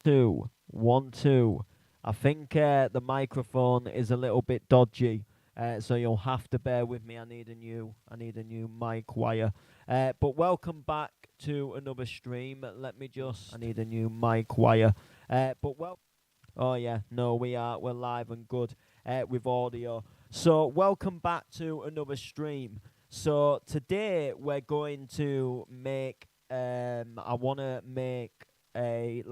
Two, 1 2. I think the microphone is a little bit dodgy, so you'll have to bear with me. I need a new mic wire. But welcome back to another stream. Let me just. I need a new mic wire. But well. Oh yeah, no, we're live and good with audio. So welcome back to another stream. So today we're going to make. I want to make a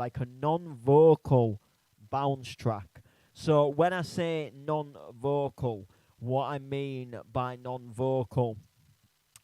non-vocal bounce track. So when I say non-vocal, what I mean by non-vocal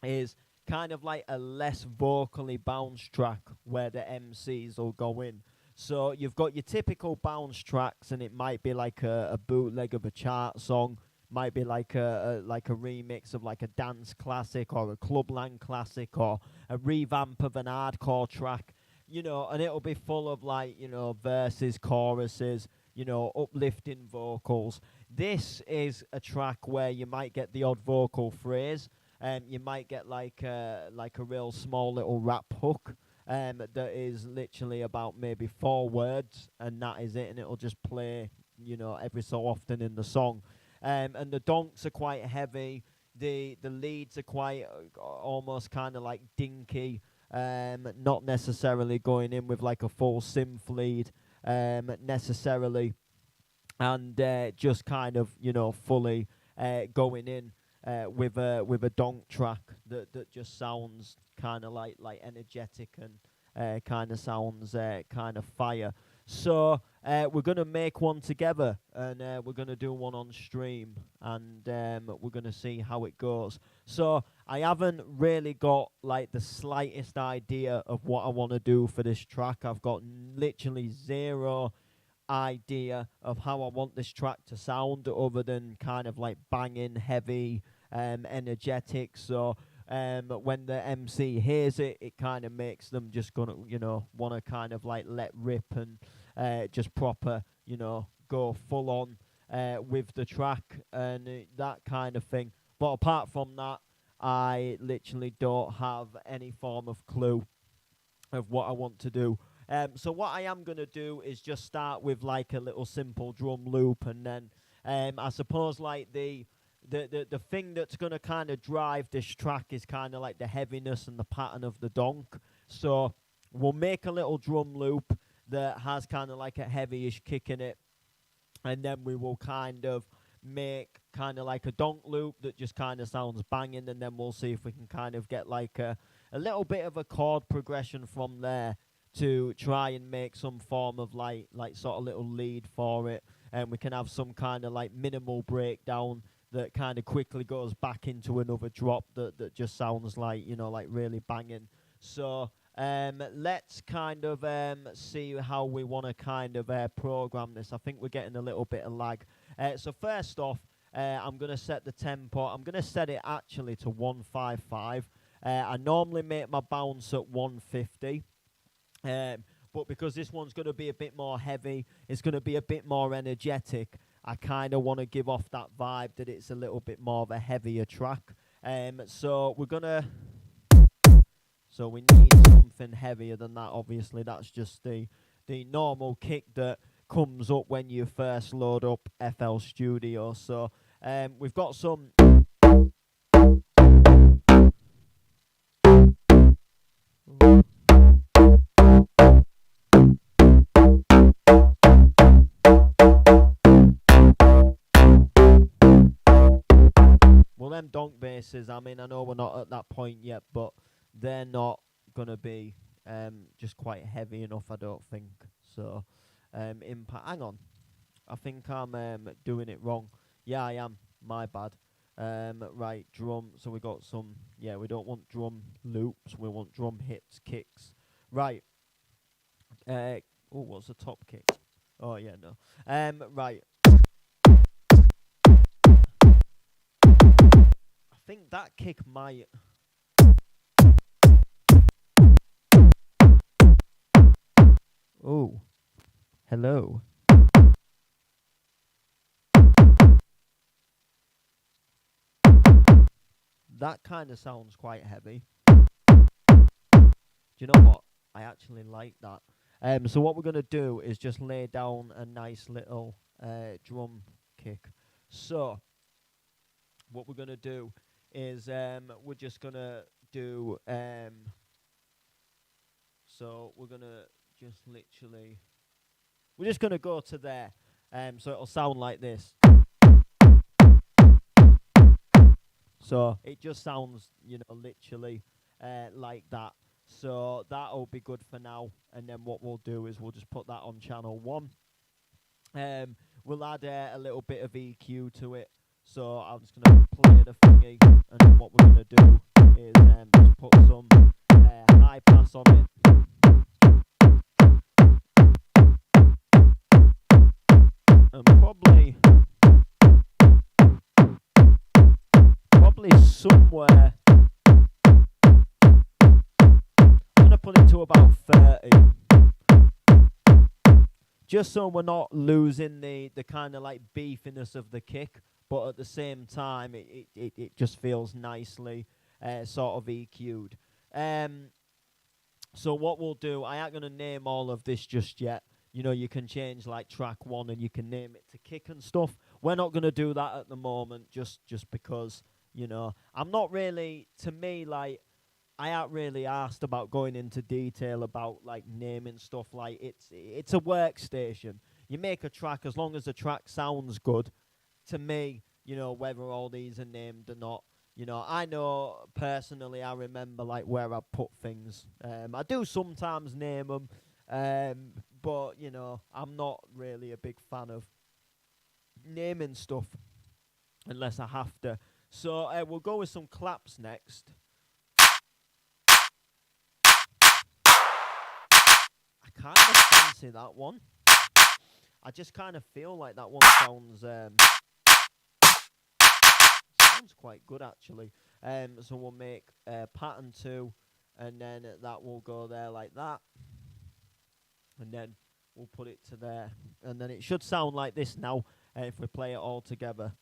is kind of like a less vocally bounce track where the MCs will go in. So you've got your typical bounce tracks, and it might be like a bootleg of a chart song, might be like a remix of like a dance classic or a clubland classic or a revamp of an hardcore track, and it'll be full of like verses, choruses, uplifting vocals. This is a track where you might get the odd vocal phrase. You might get like a real small little rap hook that is literally about maybe 4 words, and that is it, and it'll just play, every so often in the song. And the donks are quite heavy. The leads are quite almost kind of like dinky. Not necessarily going in with like a full synth lead necessarily, and just kind of fully going in with a donk track that just sounds kind of like energetic and kind of sounds kind of fire. So we're gonna make one together, and we're gonna do one on stream, and we're gonna see how it goes. So I haven't really got like the slightest idea of what I want to do for this track. I've got literally zero idea of how I want this track to sound, other than kind of like banging, heavy, energetic. So when the MC hears it, it kind of makes them just gonna want to kind of like let rip and just proper go full on with the track and that kind of thing. But apart from that, I literally don't have any form of clue of what I want to do. So what I am going to do is just start with like a little simple drum loop, and then I suppose like the thing that's going to kind of drive this track is kind of like the heaviness and the pattern of the donk. So we'll make a little drum loop that has kind of like a heavyish kick in it, and then we will kind of make kind of like a donk loop that just kind of sounds banging, and then we'll see if we can kind of get like a little bit of a chord progression from there to try and make some form of like sort of little lead for it, and we can have some kind of like minimal breakdown that kind of quickly goes back into another drop that just sounds like like really banging. So let's kind of see how we want to kind of program this. I think we're getting a little bit of lag. So first off, I'm going to set the tempo. I'm going to set it actually to 155. I normally make my bounce at 150. But because this one's going to be a bit more heavy, it's going to be a bit more energetic, I kind of want to give off that vibe that it's a little bit more of a heavier track. So we're going to... So we need something heavier than that, obviously. That's just the normal kick that comes up when you first load up FL Studio. So we've got some... Well, them donk basses, I mean, I know we're not at that point yet, but they're not going to be just quite heavy enough, I don't think. So, impact. Hang on. I think I'm doing it wrong. Yeah, I am. My bad. Right, drum. So we got some... Yeah, we don't want drum loops. We want drum hits, kicks. Right. Oh, what's the top kick? Oh, yeah, no. Right. I think that kick might... Oh, hello. That kind of sounds quite heavy. Do you know what? I actually like that. So what we're gonna do is just lay down a nice little drum kick. So what we're gonna do is we're just gonna do so we're gonna just literally we're just gonna go to there. So it'll sound like this. So it just sounds, literally like that. So that'll be good for now. And then what we'll do is we'll just put that on channel 1. We'll add a little bit of EQ to it. So I'm just going to play the thingy. And then what we're going to do is just put some high pass on it. And probably somewhere, I'm going to put it to about 30. Just so we're not losing the kind of like beefiness of the kick, but at the same time it just feels nicely sort of EQ'd. So what we'll do, I ain't going to name all of this just yet. You can change like track 1 and you can name it to kick and stuff. We're not going to do that at the moment just because, I'm not really, to me, like, I ain't really asked about going into detail about like naming stuff. Like it's a workstation. You make a track as long as the track sounds good. To me, whether all these are named or not. I know personally. I remember like where I put things. I do sometimes name them, but I'm not really a big fan of naming stuff unless I have to. So we'll go with some claps next. I kind of fancy that one. I just kind of feel like that one sounds quite good actually. So we'll make pattern 2, and then that will go there like that, and then we'll put it to there, and then it should sound like this now if we play it all together.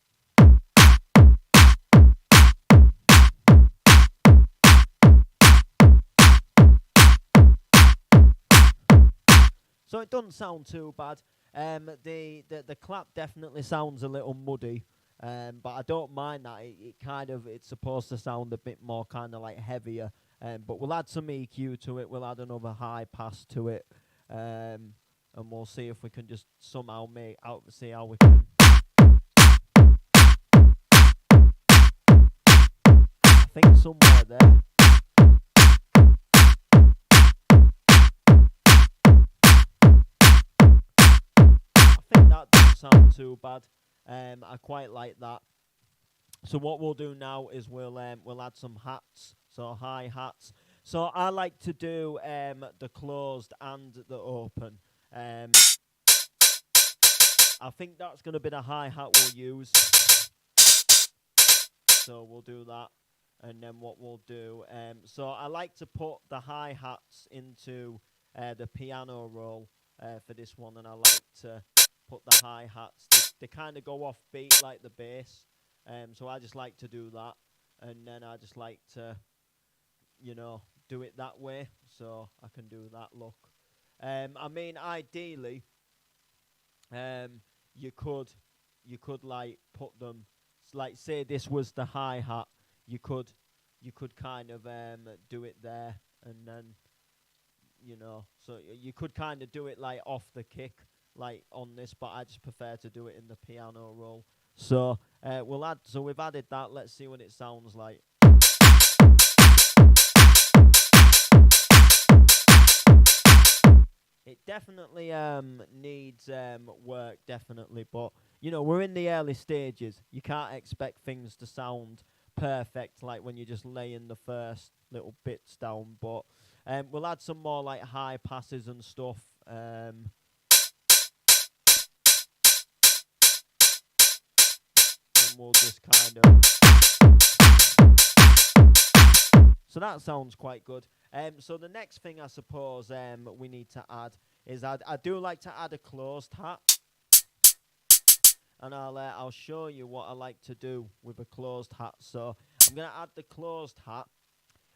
So it doesn't sound too bad. The clap definitely sounds a little muddy, but I don't mind that. It's supposed to sound a bit more kind of like heavier. But we'll add some EQ to it. We'll add another high pass to it, and we'll see if we can just somehow see how we can. I think somewhere there. That doesn't sound too bad. I quite like that. So what we'll do now is we'll add some hats, so hi hats. So I like to do the closed and the open. I think that's going to be the hi hat we'll use. So we'll do that, and then what we'll do. So I like to put the hi hats into the piano roll for this one, and I like to put the hi hats. They kind of go off beat like the bass. So I just like to do that, and then I just like to, do it that way, so I can do that look. I mean, ideally, you could like put them, like say this was the hi hat, you could kind of do it there, and then so you could kind of do it like off the kick, like on this, but I just prefer to do it in the piano roll. So we've added that. Let's see what it sounds like. It definitely needs work, definitely, but we're in the early stages. You can't expect things to sound perfect like when you're just laying the first little bits down, but we'll add some more like high passes and stuff. And we'll just kind of. So that sounds quite good. So the next thing I suppose we need to add is I do like to add a closed hat, and I'll show you what I like to do with a closed hat. So I'm gonna add the closed hat,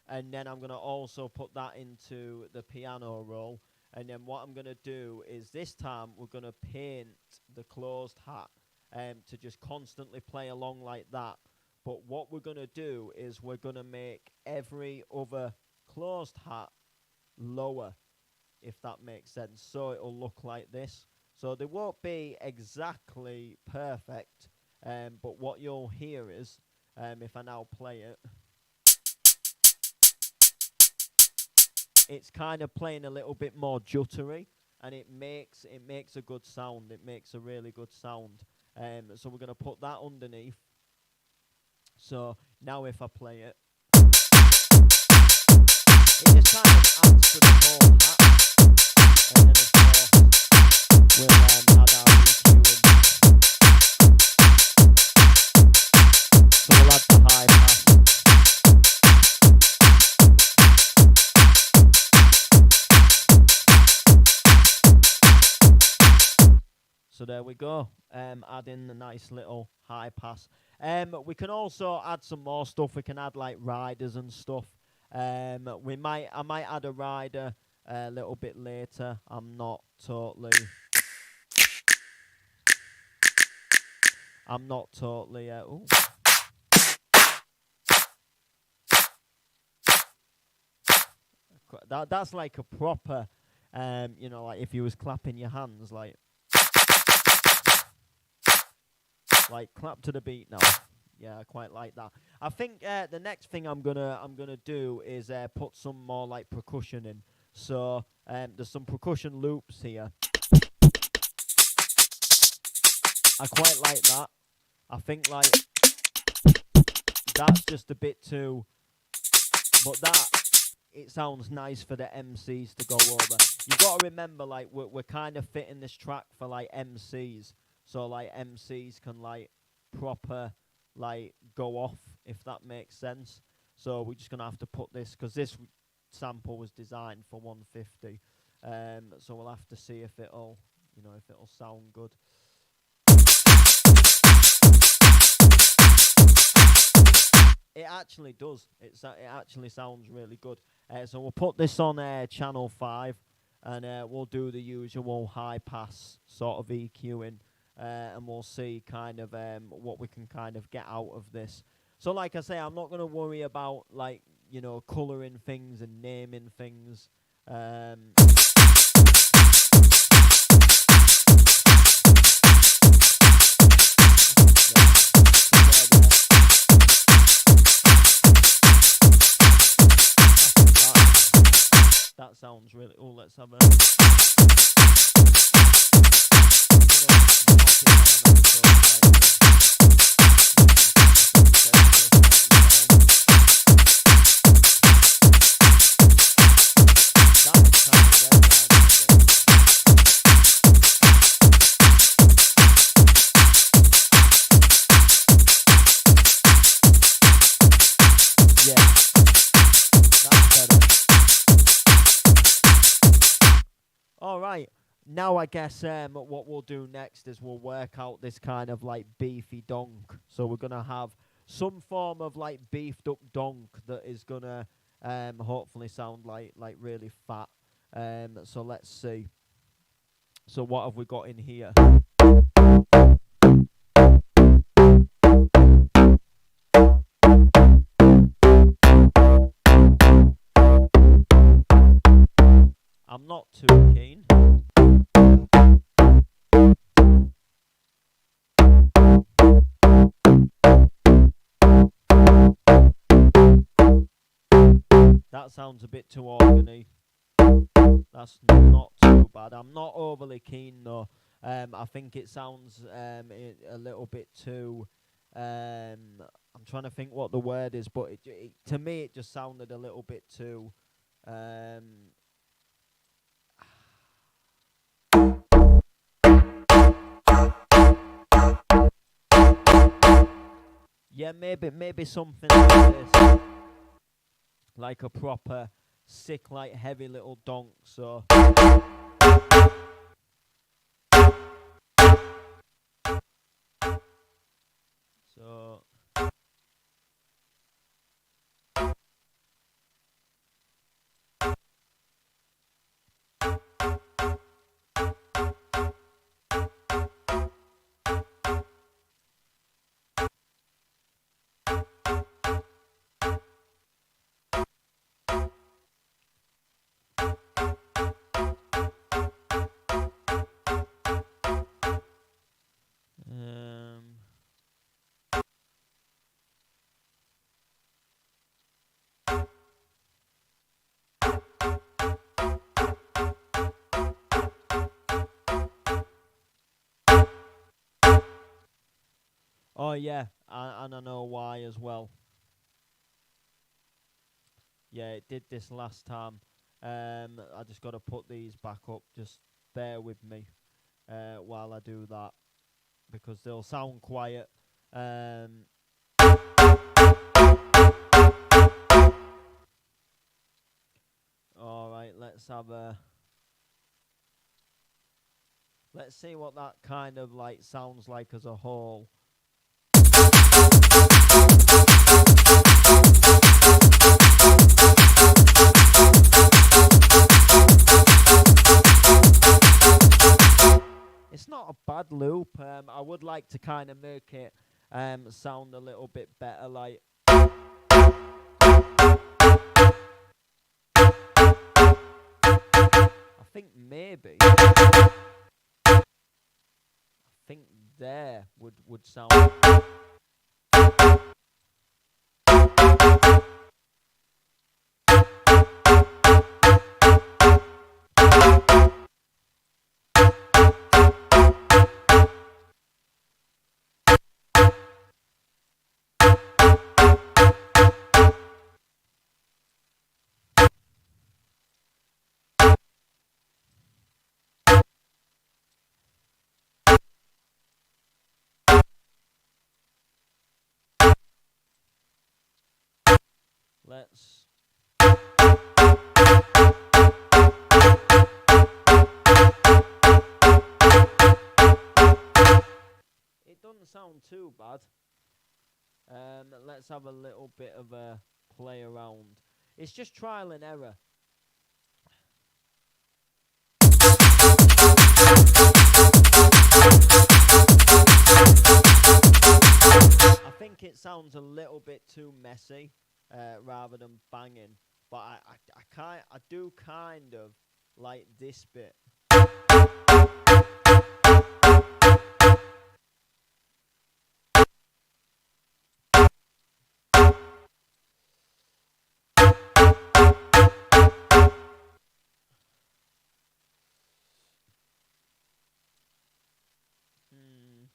and then I'm gonna also put that into the piano roll. And then what I'm going to do is this time we're going to paint the closed hat to just constantly play along like that. But what we're going to do is we're going to make every other closed hat lower, if that makes sense. So it'll look like this. So they won't be exactly perfect, but what you'll hear is, if I now play it, it's kind of playing a little bit more juttery, and it makes a good sound. It makes a really good sound. So we're going to put that underneath. So now if I play it, it just kind of adds to the whole hat. And then of course we'll add our EQ in. So we'll add the high pass. So there we go, adding the nice little high pass. We can also add some more stuff. We can add like riders and stuff. I might add a rider a little bit later. I'm not totally. Ooh. That's like a proper, like if you was clapping your hands, like clap to the beat now. Yeah, I quite like that. I think the next thing I'm gonna do is put some more like percussion in. So there's some percussion loops here. I quite like that. I think like that's just a bit too, but it sounds nice for the MCs to go over. You've got to remember, like we're kind of fitting this track for like MCs, so like MCs can like proper like go off, if that makes sense. So we're just gonna have to put this, because this sample was designed for 150. So we'll have to see if it'll sound good. It actually does. It actually sounds really good. So we'll put this on channel 5, and we'll do the usual high pass sort of EQing, and we'll see kind of what we can kind of get out of this. So like I say, I'm not going to worry about like colouring things and naming things. That sounds really. Oh, let's have a. Alright, now I guess what we'll do next is we'll work out this kind of like beefy donk. So we're going to have some form of like beefed up donk that is going to hopefully sound like really fat. So let's see. So what have we got in here? I'm not too keen. That sounds a bit too organy. That's not too bad. I'm not overly keen though. I think it sounds a little bit too. I'm trying to think what the word is, but to me it just sounded a little bit too. Yeah, maybe something like this, like a proper sick, like heavy little donk. So. So. Oh yeah, and I know why as well. Yeah, it did this last time. I just got to put these back up. Just bear with me while I do that because they'll sound quiet. Um, all right, let's see what that kind of like sounds like as a whole. It's not a bad loop. I would like to kind of make it sound a little bit better. Like I think maybe think there would sound. Let's. It doesn't sound too bad. Let's have a little bit of a play around. It's just trial and error. I think it sounds a little bit too messy, rather than banging. But I do kind of like this bit. Hmm.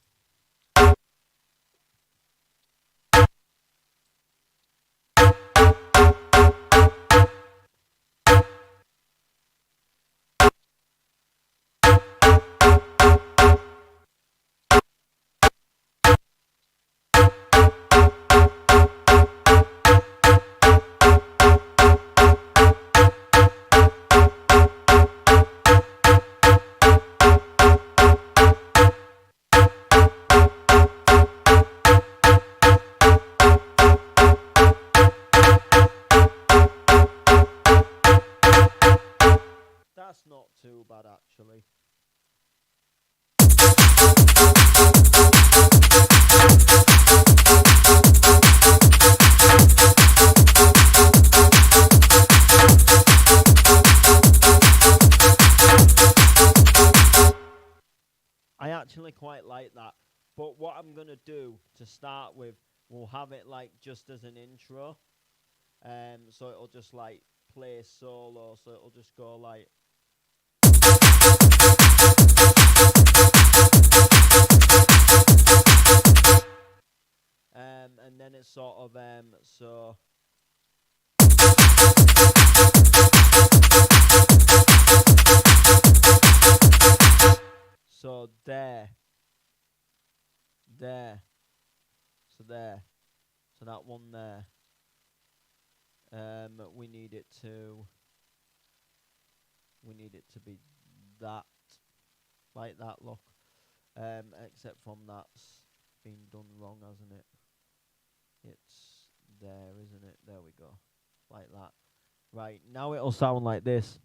That's not too bad actually. I actually quite like that. But what I'm gonna do to start with, we'll have it like just as an intro. So it'll just like play solo. So it'll just go like. And then it's sort of so. So there, there, so there, so that one there. We need it to. We need it to be that, like that. Look. Except from that's been done wrong, hasn't it? It's there, isn't it? There we go, like that. Right now it'll sound like this.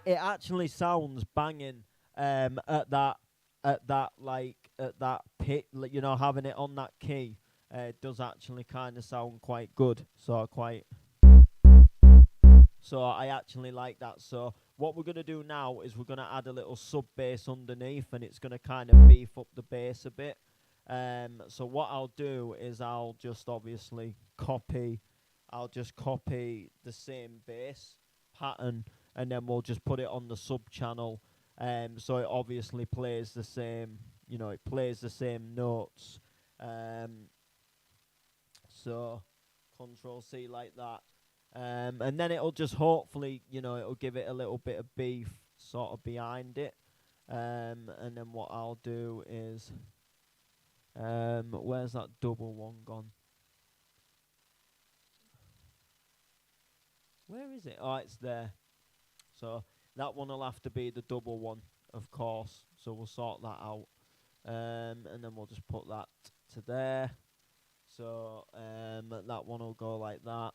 It actually sounds banging at that pit, you know, having it on that key. Does actually kind of sound quite good. So I actually like that. So what we're gonna do now is we're gonna add a little sub bass underneath, and it's gonna kind of beef up the bass a bit. So what I'll do is I'll just obviously copy. I'll just copy the same bass pattern, and then we'll just put it on the sub channel. So it obviously plays the same. It plays the same notes. So Control C like that. And then it'll just hopefully, it'll give it a little bit of beef sort of behind it. And then what I'll do is, where's that double one gone? Where is it? Oh, it's there. So that one will have to be the double one, of course. So we'll sort that out. And then we'll just put that to there. So that one will go like that.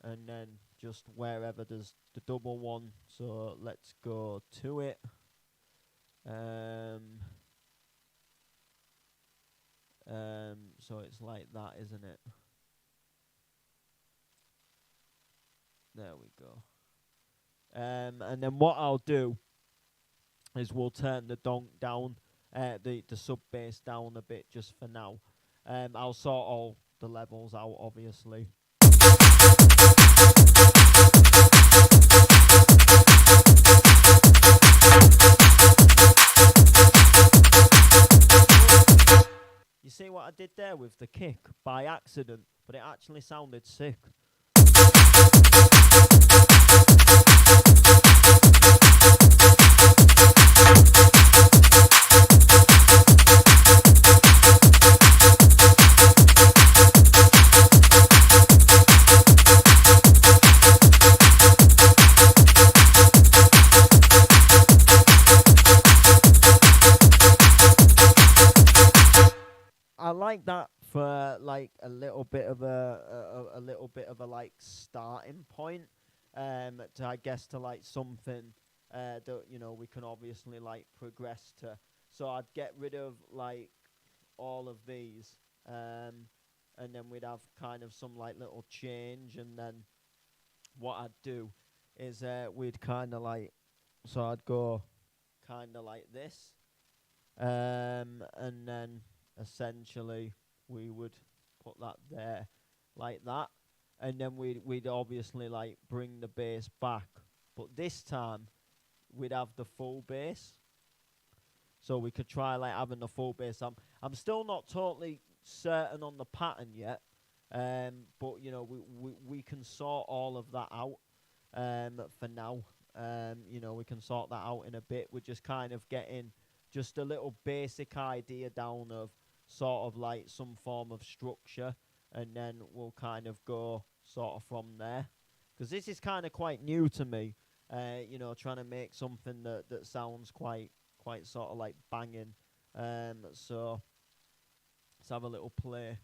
And then just wherever there's the double one. So let's go to it. So it's like that, isn't it? There we go. And then what I'll do is we'll turn the donk down, the sub bass down a bit just for now. I'll sort all the levels out, obviously. You see what I did there with the kick by accident, but it actually sounded sick. I like that for like a little bit of a little bit of a like starting point, to I guess to like something that we can obviously like progress to. So I'd get rid of like all of these, and then we'd have kind of some like little change, and then what I'd do is we'd kind of like, so I'd go kind of like this, and then essentially we would put that there like that, and then we'd obviously like bring the bass back, but this time we'd have the full bass, so we could try like having the full bass. I'm still not totally certain on the pattern yet, but we can sort all of that out for now. We can sort that out in a bit. We're just kind of getting just a little basic idea down of sort of like some form of structure, and then we'll kind of go sort of from there, because this is kind of quite new to me, trying to make something that sounds quite sort of like banging. So let's have a little play.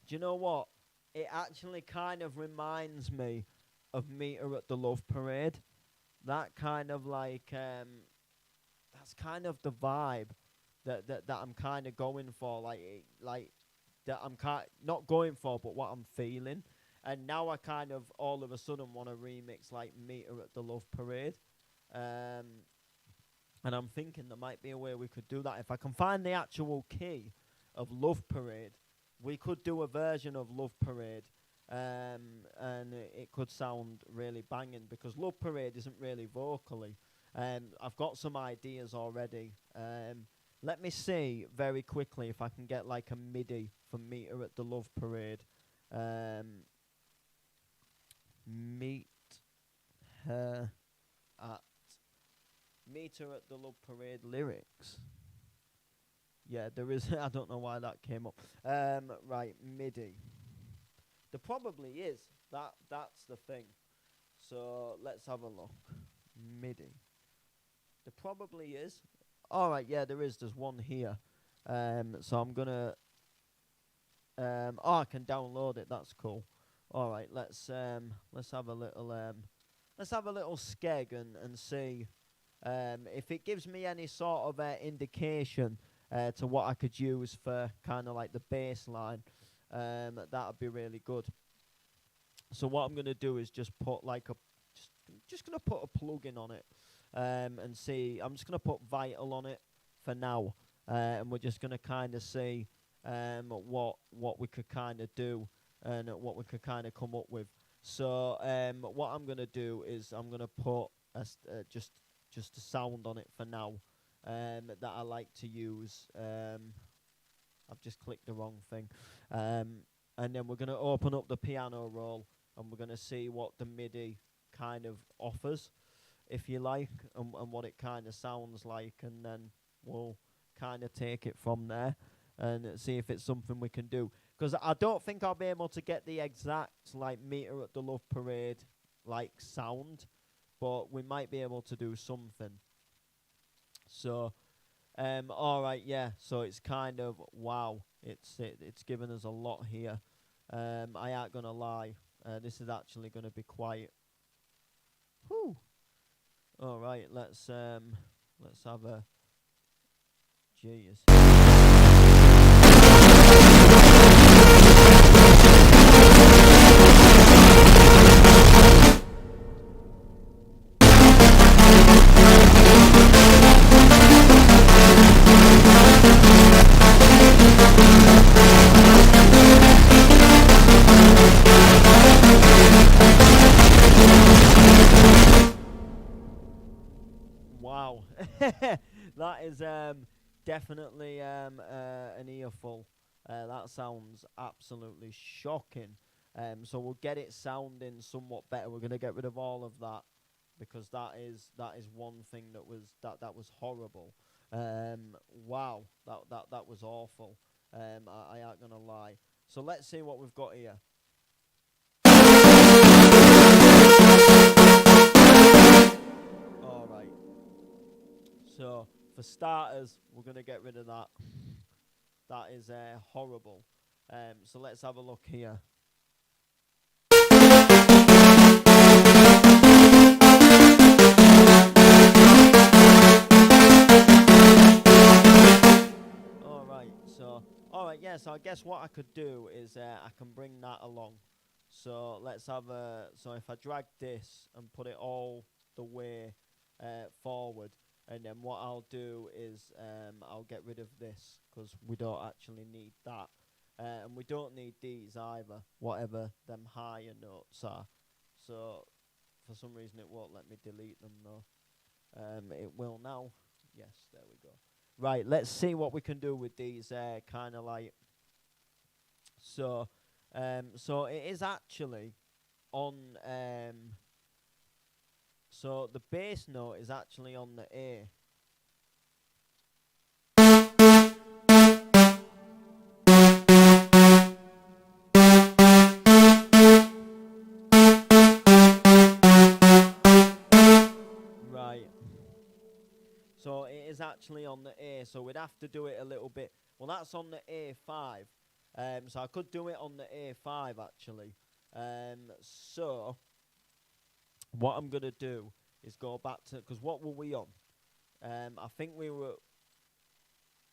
Do you know what? It actually kind of reminds me of Meter at the Love Parade. That kind of like, that's kind of the vibe that I'm kind of going for, like that I'm not going for, but what I'm feeling. And now I kind of all of a sudden want to remix like Meter at the Love Parade. And I'm thinking there might be a way we could do that. If I can find the actual key of Love Parade, we could do a version of Love Parade, and it could sound really banging, because Love Parade isn't really vocally. I've got some ideas already. Let me see very quickly if I can get like a MIDI for Meter at the Love Parade. Meet her at Meter at the Love Parade lyrics. Yeah, there is. I don't know why that came up. Right, MIDI. There probably is. That's the thing. So let's have a look. MIDI. There probably is. All right, yeah, there is. There's one here. So I'm gonna. I can download it. That's cool. All right, let's have a little skeg and see if it gives me any sort of indication to what I could use for kind of like the bass line. That'd be really good. So what I'm gonna do is just put like a just gonna put a plugin on it, and see. I'm just gonna put Vital on it for now, and we're just gonna kind of see what we could kind of do and what we could kind of come up with. So what I'm gonna do is I'm gonna put just a sound on it for now, that I like to use. I've just clicked the wrong thing, and then we're gonna open up the piano roll and we're gonna see what the MIDI kind of offers, if you like, and what it kind of sounds like, and then we'll kind of take it from there and see if it's something we can do. Because I don't think I'll be able to get the exact like Meter at the Love Parade like sound, but we might be able to do something. So, all right, yeah. So it's kind of wow. It's given us a lot here. I ain't gonna lie. This is actually gonna be quite. Whew. All right, let's have a. Jeez. Wow, that is definitely an earful. That sounds absolutely shocking. So we'll get it sounding somewhat better. We're gonna get rid of all of that because that is one thing that was horrible. Wow, that was awful. I ain't gonna lie. So let's see what we've got here. All right. So for starters, we're gonna get rid of that. That is horrible. So let's have a look here. Alright, yeah, so I guess what I could do is I can bring that along. So let's have so if I drag this and put it all the way forward, and then what I'll do is I'll get rid of this because we don't actually need that. And we don't need these either, whatever them higher notes are. So for some reason it won't let me delete them though. It will now. Yes, there we go. Right, let's see what we can do with these kind of like. So it is actually on. So the bass note is actually on the A. Right. So it is actually on the A, so we'd have to do it a little bit. Well, that's on the A5. So I could do it on the A5 actually. So what I'm gonna do is go back to, because what were we on? I think we were.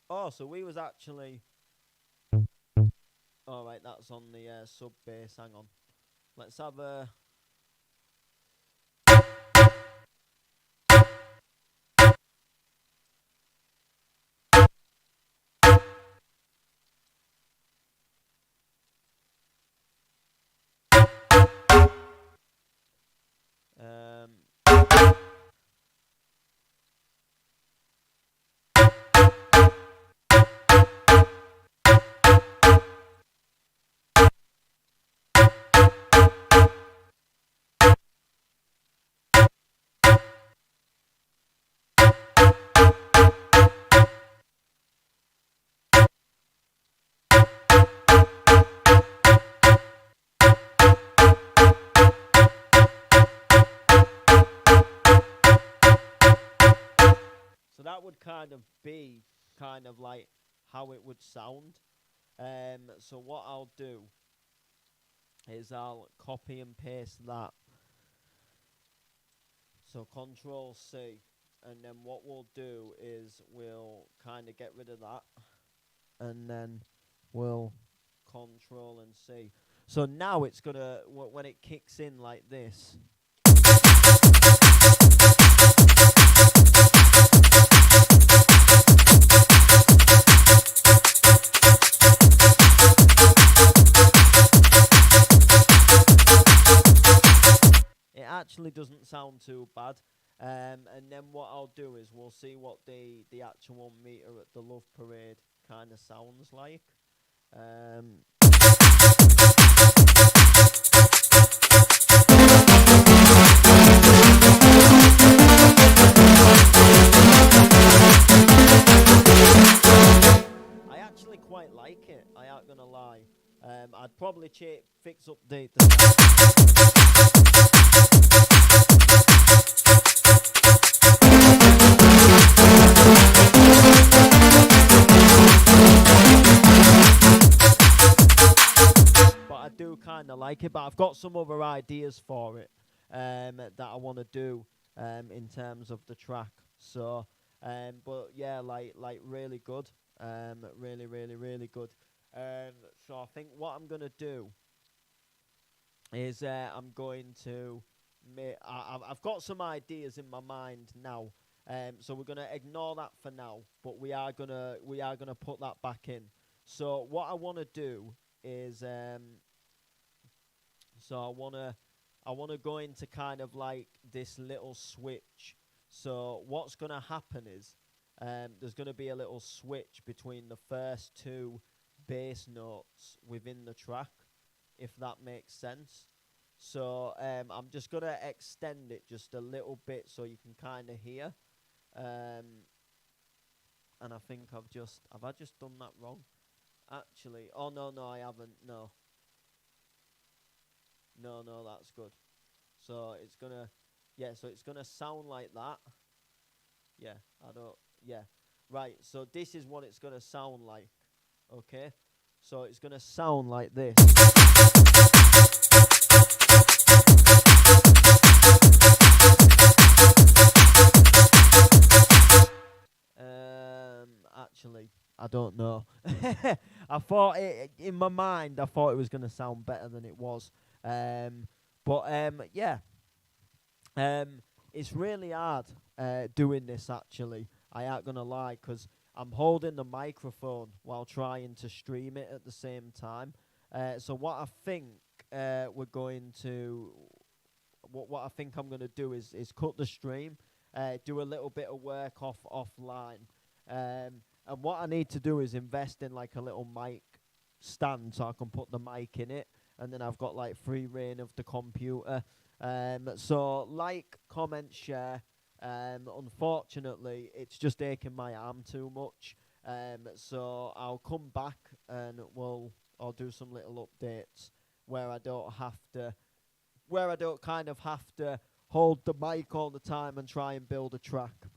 Oh, so we was actually. All right, that's on the sub bass. Hang on, let's have a. that would kind of be kind of like how it would sound. So what I'll do is I'll copy and paste that. So Control C, and then what we'll do is we'll kind of get rid of that, and then we'll Control and C. So now it's gonna when it kicks in like this. It actually doesn't sound too bad. And then what I'll do is we'll see what the actual meter at the Love Parade kind of sounds like. I actually quite like it. I ain't gonna lie. I'd probably fix up the but I do kind of like it. But I've got some other ideas for it that I want to do in terms of the track. So, but yeah, like really good. Really, really, really good. So I think what I'm gonna do is I'm going to I've got some ideas in my mind now. So we're gonna ignore that for now, but we are gonna put that back in. So what I want to do is so I wanna go into kind of like this little switch. So what's gonna happen is there's gonna be a little switch between the first two bass notes within the track, if that makes sense. So I'm just gonna extend it just a little bit so you can kind of hear. And I think have I just done that wrong? Actually, oh no, I haven't. No, that's good. So it's gonna, yeah, so it's gonna sound like that. Yeah, I don't. Yeah, right. So this is what it's gonna sound like. Okay, so it's gonna sound like this. Actually, I don't know. I thought in my mind, I thought it was gonna sound better than it was. Yeah. It's really hard doing this actually. I ain't gonna lie, 'cause I'm holding the microphone while trying to stream it at the same time. So what I think we're going to, what I think I'm gonna do is cut the stream, do a little bit of work offline, and what I need to do is invest in like a little mic stand so I can put the mic in it, and then I've got like free reign of the computer. So like, comment, share. Unfortunately, it's just aching my arm too much. So I'll come back and I'll do some little updates where I don't kind of have to hold the mic all the time and try and build a track.